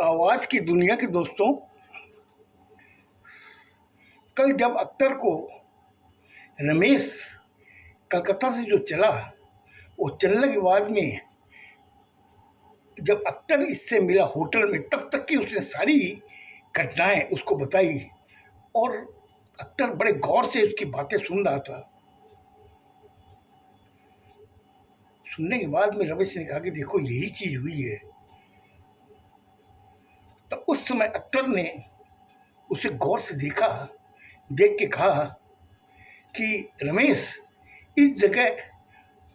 आवाज़ की दुनिया के दोस्तों, कल जब अख्तर को रमेश कलकत्ता से जो चला, वो चलने के बाद में जब अख्तर इससे मिला होटल में, तब तक की उसने सारी घटनाएं उसको बताई और अख्तर बड़े गौर से उसकी बातें सुन रहा था। सुनने के बाद में रमेश ने कहा कि देखो यही चीज़ हुई है। तो उस समय अख्तर ने उसे गौर से देखा, देख के कहा कि रमेश, इस जगह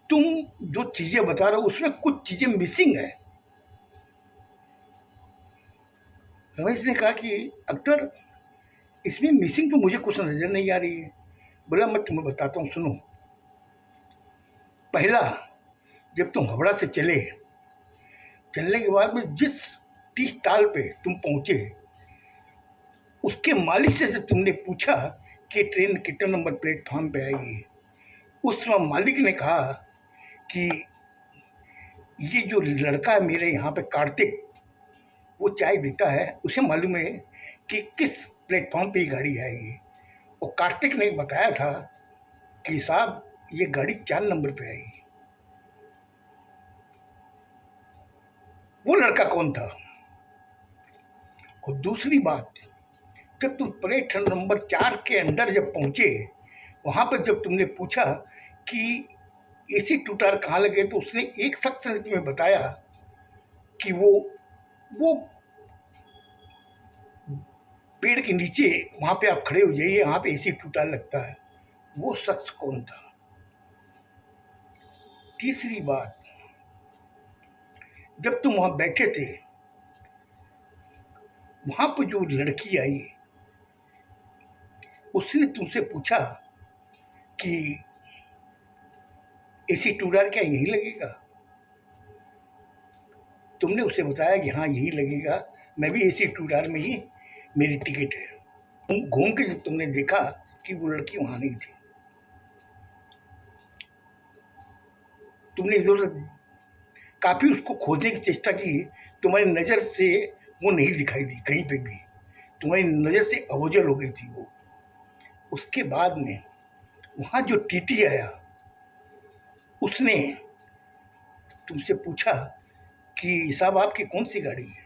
तुम जो चीज़ें बता रहे हो उसमें कुछ चीज़ें मिसिंग है। रमेश ने कहा कि अख्तर, इसमें मिसिंग तो मुझे कुछ नज़र नहीं आ रही है। बोला मैं तुम्हें बताता हूँ, सुनो। पहला, जब तुम हावड़ा से चलने के बाद में जिस टी स्टॉल पे तुम पहुँचे, उसके मालिक से जब तुमने पूछा कि ट्रेन कितने नंबर प्लेटफॉर्म पे आएगी, उस समय मालिक ने कहा कि ये जो लड़का है मेरे यहाँ पे कार्तिक, वो चाय देता है, उसे मालूम है कि किस प्लेटफॉर्म पे ये गाड़ी आएगी। और कार्तिक ने बताया था कि साहब ये गाड़ी 4 नंबर पे आएगी। वो लड़का कौन था? और दूसरी बात, जब तुम प्लेटफॉर्म नंबर 4 के अंदर जब पहुँचे, वहाँ पर जब तुमने पूछा कि एसी टूटार कहाँ लगे, तो उसने एक शख्स ने तुम्हें बताया कि वो पेड़ के नीचे वहाँ पे आप खड़े हो जाइए, वहाँ पे एसी टूटार लगता है। वो शख्स कौन था? तीसरी बात, जब तुम वहाँ बैठे थे, वहाँ पर जो लड़की आई, उसने तुमसे पूछा कि एसी टूटार क्या यहीं लगेगा? तुमने उसे बताया कि हाँ यही लगेगा, मैं भी एसी टूटार में ही मेरी टिकट है। घूम के जब तुमने देखा कि वो लड़की वहाँ नहीं थी, तुमने इधर काफ़ी उसको खोजने की चेष्टा की, तुम्हारी नज़र से वो नहीं दिखाई दी कहीं पे भी, तुम्हारी नज़र से ओझल हो गई थी वो। उसके बाद में वहाँ जो टीटी आया, उसने तुमसे पूछा कि साहब आपकी कौन सी गाड़ी है,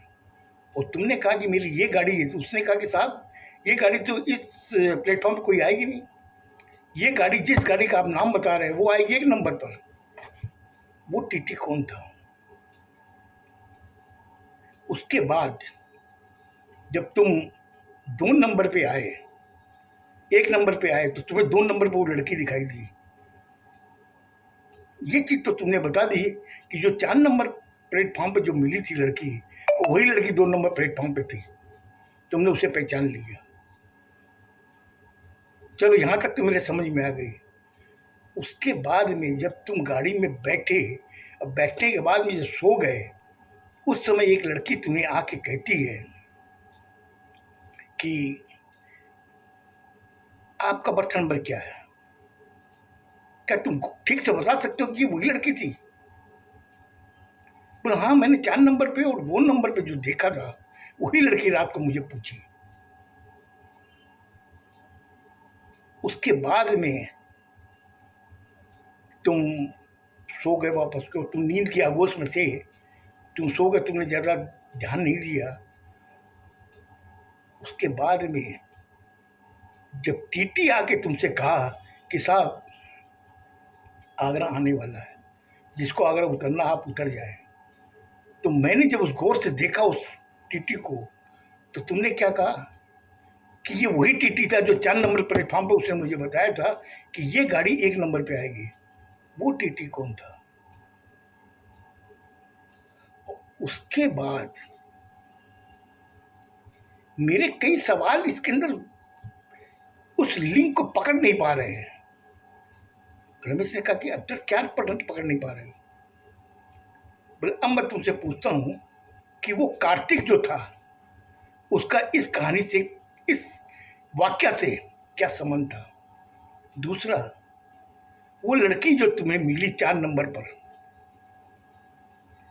और तुमने कहा कि मेरी ये गाड़ी है। तो उसने कहा कि साहब ये गाड़ी तो इस प्लेटफॉर्म पर कोई आएगी नहीं, ये गाड़ी, जिस गाड़ी का आप नाम बता रहे हैं, वो आएगी 1 नंबर पर। वो टीटी कौन था? उसके बाद जब तुम 2 नंबर पे आए, 1 नंबर पे आए, तो तुम्हें 2 नंबर पे वो लड़की दिखाई दी। ये चीज़ तो तुमने बता दी कि जो 4 नंबर प्लेटफॉर्म पे जो मिली थी लड़की, वही लड़की 2 नंबर प्लेटफॉर्म पे थी। तुमने उसे पहचान लिया। चलो यहाँ तक तो मेरे समझ में आ गई। उसके बाद में जब तुम गाड़ी में बैठे, अब बैठने के बाद में जब सो गए, उस समय एक लड़की तुम्हें आके कहती है कि आपका बर्थ नंबर क्या है? क्या तुम ठीक से बता सकते हो कि वही लड़की थी? बोला हाँ, मैंने 4 नंबर पे और 2 नंबर पे जो देखा था, वही लड़की रात को मुझे पूछी। उसके बाद में तुम सो गए वापस को, तुम नींद की आगोश में थे, तुम सो गए, तुमने ज़्यादा ध्यान नहीं दिया। उसके बाद में जब टीटी आके तुमसे कहा कि साहब आगरा आने वाला है, जिसको आगरा उतरना आप उतर जाए, तो मैंने जब उस गौर से देखा उस टीटी को, तो तुमने क्या कहा कि ये वही टीटी था जो 4 नंबर प्लेटफॉर्म पर उसने मुझे बताया था कि ये गाड़ी 1 नंबर पे आएगी। वो टीटी कौन था? उसके बाद मेरे कई सवाल इसके अंदर उस लिंक को पकड़ नहीं पा रहे हैं। रमेश ने कहा कि अब तक क्या पकड़ नहीं पा रहे हो? बोले अब मैं तुमसे पूछता हूँ कि वो कार्तिक जो था, उसका इस कहानी से, इस वाक्य से क्या संबंध था? दूसरा, वो लड़की जो तुम्हें मिली 4 नंबर पर,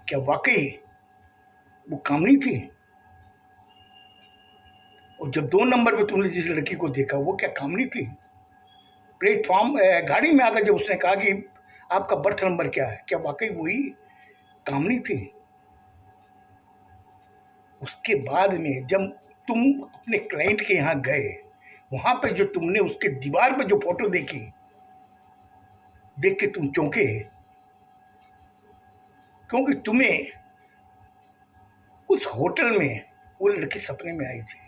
क्या वाकई वो कामनी थी? और जब 2 नंबर पे तुमने जिस लड़की को देखा वो क्या कामनी थी? प्लेटफॉर्म गाड़ी में आकर जब उसने कहा कि आपका बर्थ नंबर क्या है, क्या वाकई वही कामनी थी? उसके बाद में जब तुम अपने क्लाइंट के यहाँ गए, वहां पे जो तुमने उसके दीवार पे जो फोटो देखी, देख के तुम चौंके, क्योंकि तुम्हें उस होटल में वो लड़की सपने में आई थी।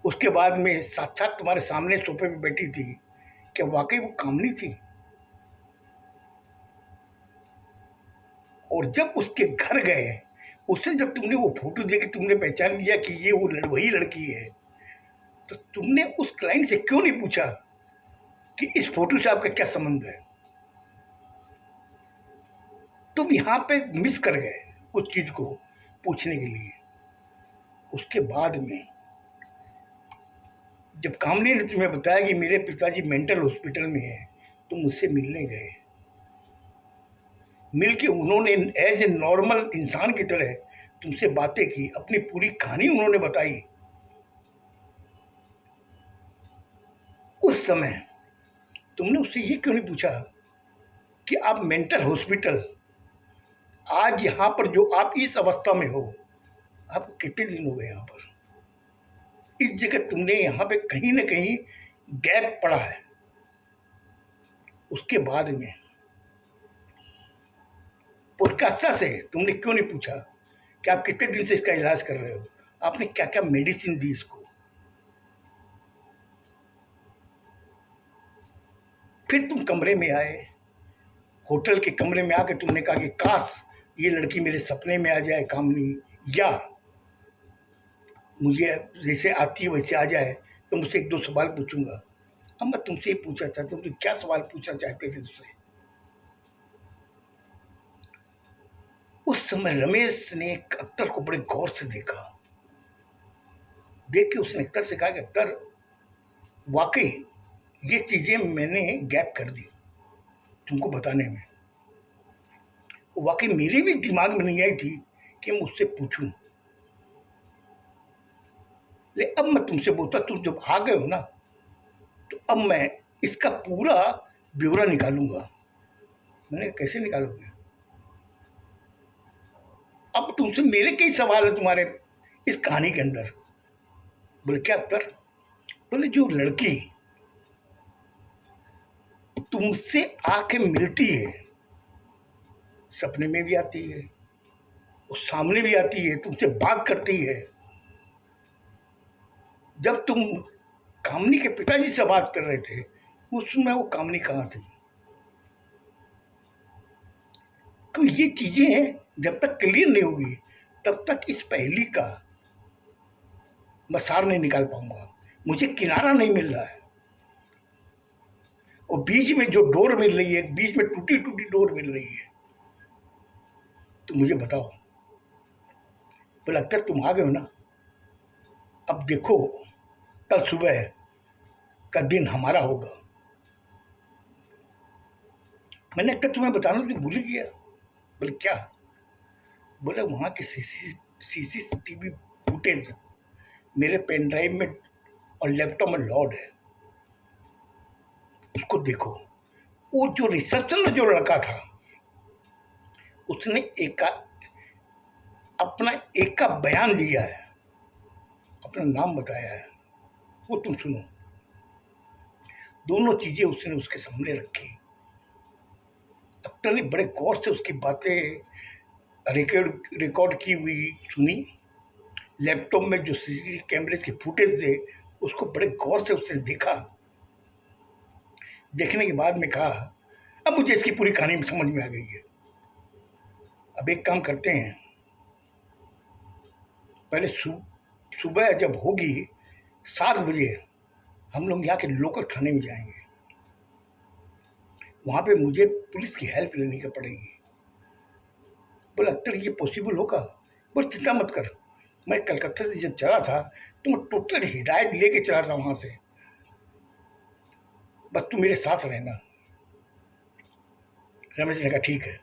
उसके बाद में साक्षात तुम्हारे सामने सोफे पे बैठी थी। क्या वाकई वो कामनी थी? और जब उसके घर गए, उससे जब तुमने वो फोटो देखी, तुमने पहचान लिया कि ये वो वही लड़की है, तो तुमने उस क्लाइंट से क्यों नहीं पूछा कि इस फोटो से आपका क्या संबंध है? तुम यहाँ पे मिस कर गए उस चीज को पूछने के लिए। उसके बाद में जब कामनी ने तुम्हें बताया कि मेरे पिताजी मेंटल हॉस्पिटल में हैं, तुम मुझसे मिलने गए। मिलके उन्होंने एज ए नॉर्मल इंसान की तरह तुमसे बातें की, अपनी पूरी कहानी उन्होंने बताई। उस समय तुमने उससे ये क्यों नहीं पूछा कि आप मेंटल हॉस्पिटल, आज यहाँ पर जो आप इस अवस्था में हो, आपको कितने दिन हो गए यहाँ पर? इस जगह तुमने यहाँ पे कहीं ना कहीं गैप पड़ा है। उसके बाद में पुरकास्ता से तुमने क्यों नहीं पूछा कि आप कितने दिन से इसका इलाज कर रहे हो, आपने क्या क्या मेडिसिन दी इसको? फिर तुम कमरे में आए, होटल के कमरे में आकर तुमने कहा कि काश ये लड़की मेरे सपने में आ जाए कामनी, या मुझे जैसे आती है वैसे आ जाए, तो मुझसे 1-2 सवाल पूछूंगा। अब मैं तुमसे ये पूछना चाहता हूँ, तुम क्या सवाल पूछना चाहते थे उससे? उस समय रमेश ने अख्तर को बड़े गौर से देखा। देख के उसने अख्तर से कहा कि अख्तर, वाकई ये चीजें मैंने गैप कर दी तुमको बताने में। वाकई मेरे भी दिमाग में नहीं आई थी कि मैं उससे पूछूं। लेकिन अब मैं तुमसे बोलता, तुम जब आ गए हो ना, तो अब मैं इसका पूरा ब्यौरा निकालूंगा। मैंने कहा, कैसे निकालोगे? अब तुमसे मेरे कई सवाल है तुम्हारे इस कहानी के अंदर। बोले क्या अख्तर? बोले जो लड़की तुमसे आके मिलती है, सपने में भी आती है, वो सामने भी आती है, तुमसे बात करती है, जब तुम कामनी के पिताजी से बात कर रहे थे उसमें वो कामनी कहाँ थी? तो ये चीजें जब तक क्लियर नहीं होगी तब तक इस पहेली का मैं सार नहीं निकाल पाऊंगा। मुझे किनारा नहीं मिल रहा है, और बीच में जो डोर मिल रही है, बीच में टूटी टूटी डोर मिल रही है, तो मुझे बताओ। बोला अख्तर, तुम आ गए हो ना, अब देखो कल सुबह का दिन हमारा होगा। मैंने अख्तर तुम्हें बताना तो भूल ही गया। बोले क्या? बोले वहाँ के सीसीटीवी फुटेज मेरे पेन ड्राइव में और लैपटॉप में लोड है, उसको देखो। वो जो रिसेप्शन में जो लड़का था, उसने अपना एक का बयान दिया है, अपना नाम बताया है, वो तुम सुनो। दोनों चीजें उसने उसके सामने रखी। अख्तर ने बड़े गौर से उसकी बातें रिकॉर्ड की हुई सुनी। लैपटॉप में जो सीसीटीवी कैमरे की फुटेज थे उसको बड़े गौर से उसने देखा। देखने के बाद में कहा, अब मुझे इसकी पूरी कहानी समझ में आ गई है। अब एक काम करते हैं, पहले सुबह जब होगी 7 बजे हम लोग यहाँ के लोकल थाने में जाएंगे। वहाँ पे मुझे पुलिस की हेल्प लेने की पड़ेगी। बोला अख्तर, ये पॉसिबल होगा? बोल चिंता मत कर, मैं कलकत्ता से जब चला था तो मैं टोटल हिदायत लेके चला था वहाँ से, बस तू मेरे साथ रहना। रमेश ने कहा ठीक है,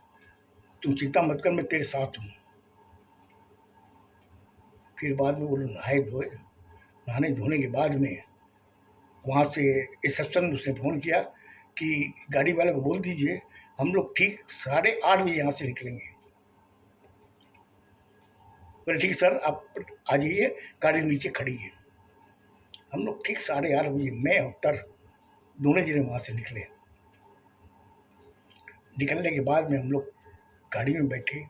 तुम चिंता मत कर, मैं तेरे साथ हूँ। फिर बाद में वो लोग नहाए धोए नहाने धोने के बाद में वहाँ से रिसेप्शन में उसने फ़ोन किया कि गाड़ी वाले को बोल दीजिए हम लोग ठीक 8:30 बजे यहाँ से निकलेंगे। बोले ठीक सर आप आ जाइए, गाड़ी नीचे खड़ी है। हम लोग ठीक 8:30 बजे मैं अख्तर दोनों जने वहाँ से निकले। निकलने के बाद में हम लोग गाड़ी में बैठे।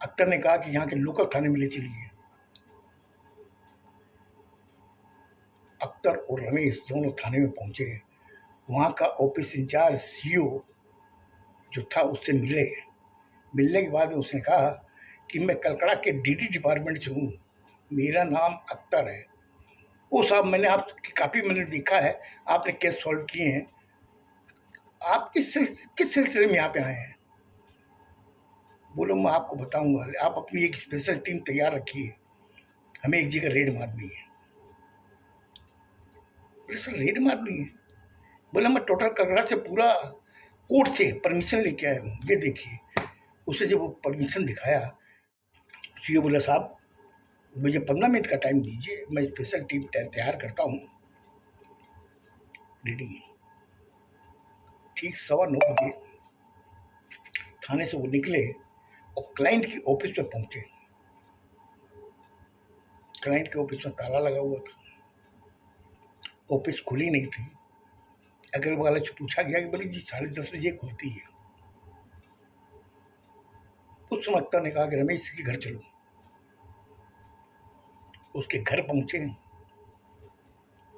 अख्तर ने कहा कि यहाँ के लोकल थाने में ले चलिए। अख्तर और रमेश दोनों थाने में पहुँचे। वहाँ का ऑफिस इंचार्ज सीओ जो था उससे मिले। मिलने के बाद में उसने कहा कि मैं कलकड़ा के डीडी डिपार्टमेंट से हूँ, मेरा नाम अख्तर है। वो साहब मैंने आपकी काफ़ी मैंने देखा है, आपने केस सॉल्व किए हैं, आप किस सिलसिले में यहाँ पे आए हैं? बोलो मैं आपको बताऊंगा, आप अपनी एक स्पेशल टीम तैयार रखिए, हमें एक जगह रेड मारनी है। बोले सर रेड मारनी है? बोला मैं टोटल कलकड़ा से पूरा कोर्ट से परमिशन लेके आया हूँ, ये देखिए। उसे जब वो परमिशन दिखाया, सीओ बोला साहब मुझे 15 मिनट का टाइम दीजिए, मैं स्पेशल टीम तैयार करता हूँ, रेडी। ठीक 9:15 बजे थाने से वो निकले और क्लाइंट की ऑफिस में पहुंचे। क्लाइंट के ऑफिस में ताला लगा हुआ था, ऑफिस खुली नहीं थी। अगल बगल से पूछा गया कि बोले जी 10:30 बजे खुलती है। उस समय अख्तर ने कहा कि रमेश के घर चलो। उसके घर पहुंचे,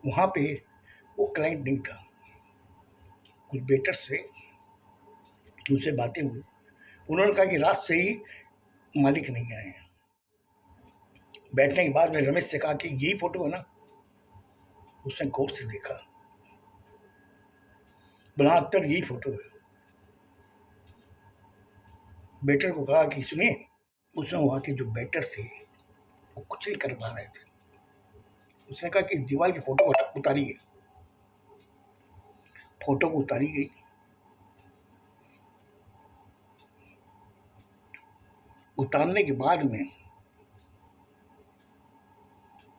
वहाँ पे वो क्लाइंट नहीं था, कुछ वेटर्स थे, उनसे बातें हुई। उन्होंने कहा कि रात से ही मालिक नहीं आए हैं। बैठने के बाद में रमेश से कहा कि यही फोटो है ना? उसने गौर से देखा, बोला अख्तर यही फोटो है। बेटर को कहा कि सुनिए, उसने वहाँ के जो बेटर थे वो कुछ नहीं कर पा रहे थे। उसने कहा कि दीवार की फोटो उतारिए। फोटो को उतारी गई। उतारने के बाद में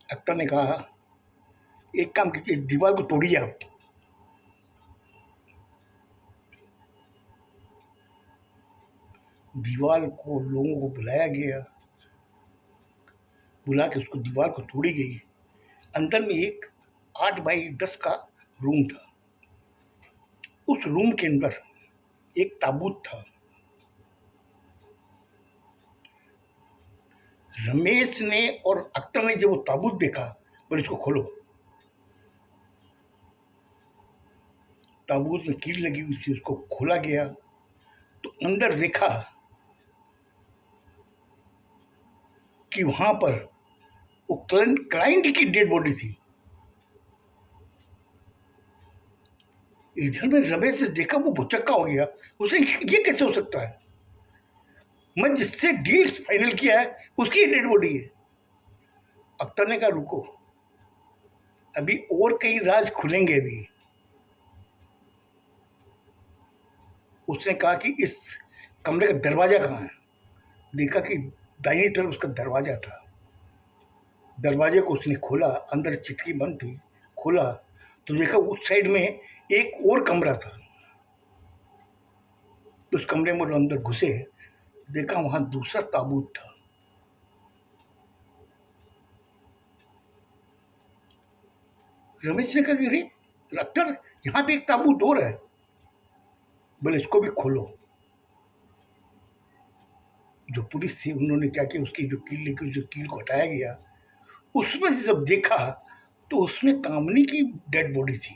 अख्तर ने कहा एक काम कीजिए, दीवार को तोड़िए आप। दीवार को लोगों को बुलाया गया, बुला के उसको दीवार को तोड़ी गई। अंदर में एक 8x10 का रूम था। उस रूम के अंदर एक ताबूत था। रमेश ने और अख्तर ने जब वो ताबूत देखा, बोले इसको खोलो। ताबूत में कील लगी हुई थी, उसको खोला गया तो अंदर देखा कि वहां पर वो क्लाइंट की डेड बॉडी थी। इधर में रमेश से देखा, वो भुचक्का हो गया। उसे ये कैसे हो सकता है? मैं जिससे डील्स फाइनल किया है उसकी डेड बॉडी है। अख्तर ने कहा रुको, अभी और कई राज खुलेंगे अभी। उसने कहा कि इस कमरे का दरवाजा कहाँ है? देखा कि दाहिनी तरफ उसका दरवाजा था। दरवाजे को उसने खोला, अंदर चिटकी बंद थी। खोला तो देखा उस साइड में एक और कमरा था। उस कमरे में अंदर घुसे, देखा वहां दूसरा ताबूत था। रमेश ने कहा कि अरे अख्तर, यहाँ पे एक ताबूत और है। बोले इसको भी खोलो। जो पुलिस थी उन्होंने क्या किया, उसकी जो कील लेकर जो कील को हटाया गया, उसमें से जब देखा तो उसमें कामनी की डेड बॉडी थी।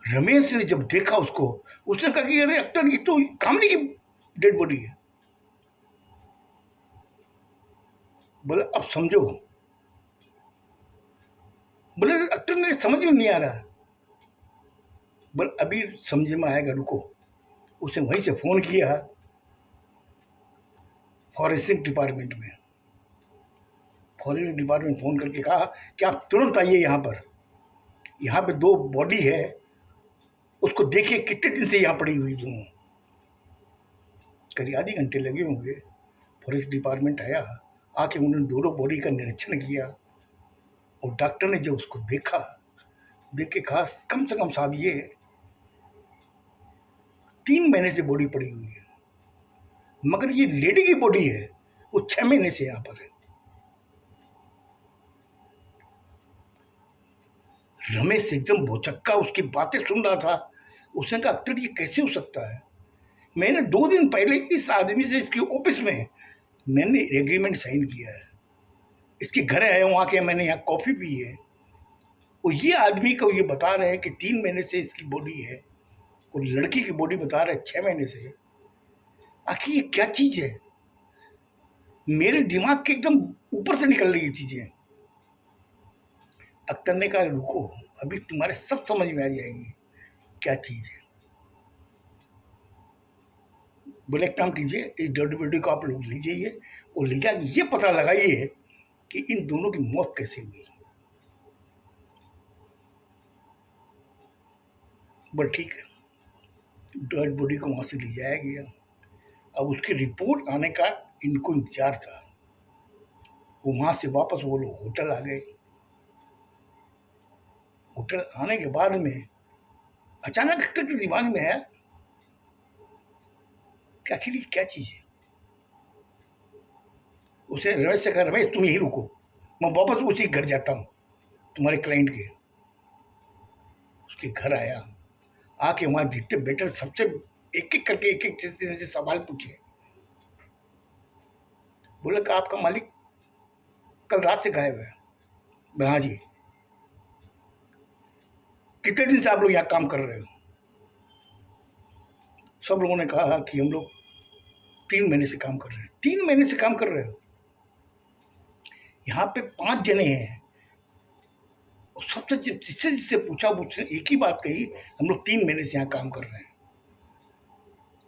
रमेश ने जब देखा उसको, उसने कहा कि अरे अख्तर ये तो कामनी की डेड बॉडी है। बोले अब समझो। बोले अख्तर मेरे समझ में नहीं आ रहा। बोले अभी समझ में आएगा, रुको। उसने वहीं से फोन किया फॉरेंसिक डिपार्टमेंट में। फॉरेंसिक डिपार्टमेंट फोन करके कहा कि आप तुरंत आइए यहाँ पर, यहाँ पे 2 बॉडी है, उसको देखिए कितने दिन से यहाँ पड़ी हुई दोनों। करीब आधे घंटे लगे होंगे। फॉरेस्ट डिपार्टमेंट आया, आके उन्होंने दोनों बॉडी का निरीक्षण किया। और डॉक्टर ने जब उसको देखा, देख के कहा कम से कम साहब ये 3 महीने से बॉडी पड़ी हुई है, मगर ये लेडी की बॉडी है, वो 6 महीने से यहाँ पर है। रमेश एकदम भौचक्का उसकी बातें सुन रहा था। उसने कहा अख्तर ये कैसे हो सकता है? मैंने 2 दिन पहले इस आदमी से इसके ऑफिस में मैंने एग्रीमेंट साइन किया है, इसके घर आया हूँ, आके मैंने यहाँ कॉफ़ी पी है, और ये आदमी को ये बता रहे हैं कि 3 महीने से इसकी बॉडी है, और लड़की की बॉडी बता रहे हैं 6 महीने से। आखिर ये क्या चीज़ है? मेरे दिमाग के एकदम ऊपर से निकल रही है चीज़ें। अख्तर ने कहा रुको, अभी तुम्हारे सब समझ में आ जाएंगी क्या चीज़ है। बोले एक काम कीजिए, इस डेड बॉडी को आप लोग ले जाइए और ले जाकर ये पता लगाइए कि इन दोनों की मौत कैसे हुई। बोले ठीक है, डेड बॉडी को वहाँ से ले जाया गया। अब उसकी रिपोर्ट आने का इनको इंतजार था। वो वहाँ से वापस वो लोग होटल आ गए। होटल आने के बाद में अचानक अख्तर के दिमाग में आया कि आखिर ये क्या चीज़ है। उसे रमेश से कहा रमेश तुम यहीं रुको, मैं वापस उसी घर जाता हूँ तुम्हारे क्लाइंट के। उसके घर आया, आके वहाँ जितने बेटर सबसे एक एक करके एक एक चीज से सवाल पूछे। बोले कि आपका मालिक कल रात से गायब है। हाँ जी। कितने दिन से आप लोग यहाँ काम कर रहे हो? सब लोगों ने कहा कि हम लोग 3 महीने से काम कर रहे हैं। 3 महीने से काम कर रहे हो? यहाँ पे 5 जने हैं, सबसे जिससे जिससे पूछा उसने एक ही बात कही, हम लोग 3 महीने से यहाँ काम कर रहे हैं।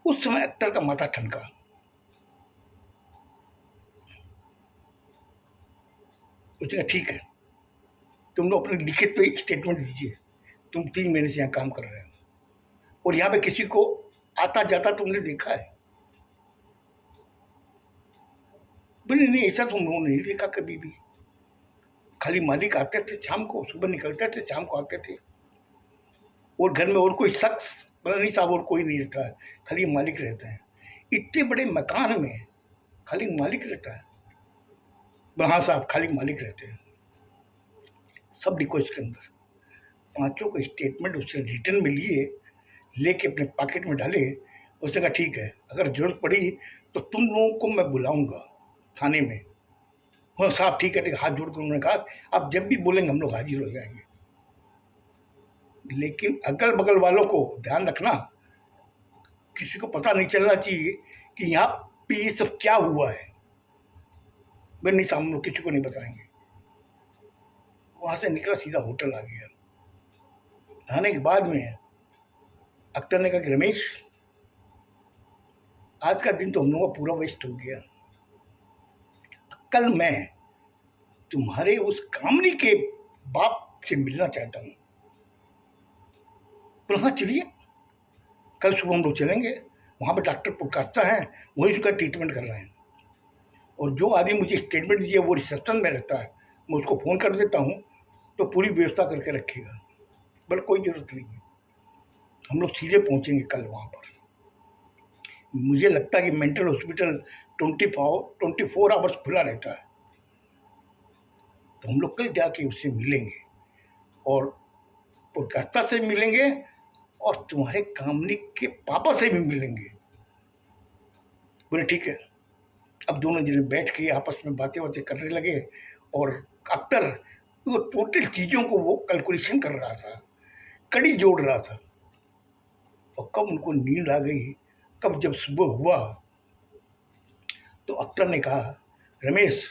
उस समय अख्तर का माथा ठनका। उसने कहा ठीक है, तुम लोग अपने लिखित पे स्टेटमेंट दीजिए, तुम 3 महीने से यहाँ काम कर रहे हो और यहाँ पे किसी को आता जाता तुमने देखा है? बोले नहीं, ऐसा तो हम लोगों ने नहीं देखा कभी भी। खाली मालिक आते थे शाम को, सुबह निकलते थे शाम को आते थे, और घर में और कोई शख्स बोला नहीं साहब और कोई नहीं रहता है, खाली मालिक रहते हैं। इतने बड़े मकान में खाली मालिक रहता है? बोला हाँ साहब खाली मालिक रहते हैं। सब लिखो इसके अंदर। 5 का स्टेटमेंट उससे रिटर्न में लिए, लेके अपने पॉकेट में डाले। उसने कहा ठीक है, अगर जरूरत पड़ी तो तुम लोगों को मैं बुलाऊंगा थाने में। हाँ साहब ठीक है, हाथ जोड़ कर उन्होंने कहा आप जब भी बोलेंगे हम लोग हाजिर हो जाएंगे। लेकिन अगल बगल वालों को ध्यान रखना, किसी को पता नहीं चलना चाहिए कि यहाँ पे ये सब क्या हुआ है। मैं नहीं साहब हम लोग किसी को नहीं बताएंगे। वहाँ से निकला सीधा होटल आ गया। आने के बाद में अख्तर ने कहा कि रमेश आज का दिन तो हम लोगों का पूरा वेस्ट हो गया। कल मैं तुम्हारे उस कामनी के बाप से मिलना चाहता हूँ। बोला हाँ चलिए, कल सुबह हम लोग चलेंगे। वहाँ पे डॉक्टर पुरकास्ता हैं, वही उसका ट्रीटमेंट कर रहे हैं। और जो आदमी मुझे स्टेटमेंट दिया वो रिसेप्शन में रहता है, मैं उसको फ़ोन कर देता हूँ तो पूरी व्यवस्था करके रखेगा। बट कोई ज़रूरत नहीं है, हम लोग सीधे पहुँचेंगे कल वहाँ पर। मुझे लगता है कि मेंटल हॉस्पिटल 24 आवर्स खुला रहता है, तो हम लोग कल जाके उससे मिलेंगे और पुरकास्ता से मिलेंगे और तुम्हारे कामनी के पापा से भी मिलेंगे। बोले ठीक है। अब दोनों जने बैठ के आपस में बातें करने लगे और अख्तर वो टोटल चीज़ों को वो कैलकुलेशन कर रहा था, कड़ी जोड़ रहा था। और कब उनको नींद आ गई, कब जब सुबह हुआ तो अख्तर ने कहा रमेश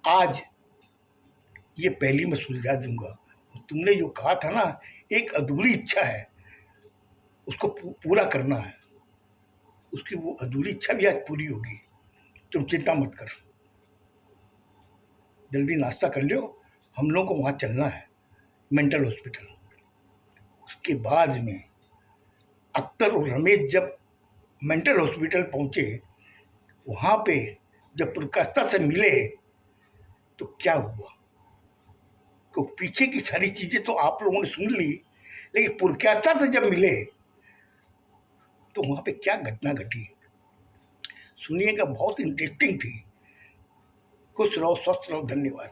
आज ये पहली मैं सुलझा दूंगा। तुमने जो कहा था ना, एक अधूरी इच्छा है उसको पूरा करना है, उसकी वो अधूरी इच्छा भी आज पूरी होगी। तुम चिंता मत कर, जल्दी नाश्ता कर लो, हम लोगों को वहाँ चलना है मेंटल हॉस्पिटल। उसके बाद में अख्तर और रमेश जब मेंटल हॉस्पिटल पहुँचे, वहाँ पे जब पुरकास्ता से मिले तो क्या हुआ तो पीछे की सारी चीज़ें तो आप लोगों ने सुन ली, लेकिन पुरख्याता से जब मिले तो वहाँ पे क्या घटना घटी सुनिएगा, बहुत इंटरेस्टिंग थी। खुश रहो, स्वस्थ रहो, धन्यवाद।